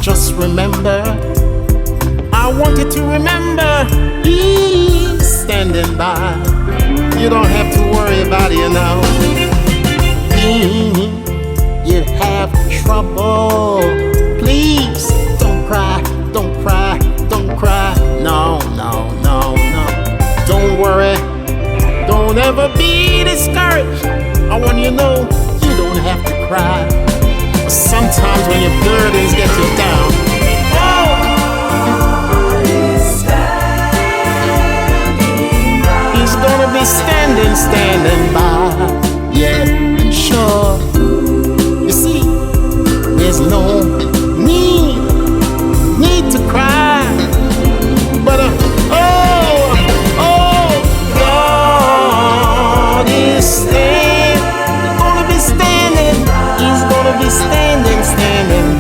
Just remember, I want you to remember, He's standing by. You don't have to worry about it now. You have trouble, please don't cry, don't cry, don't cry. No, no, no, no. Don't worry, don't ever be discouraged. I want you to know you don't have to cry. But sometimes when your burdens get you down, He's gonna be standing by. Yeah, sure. You see, there's no need to cry. But God is gonna be standing. He's gonna be standing.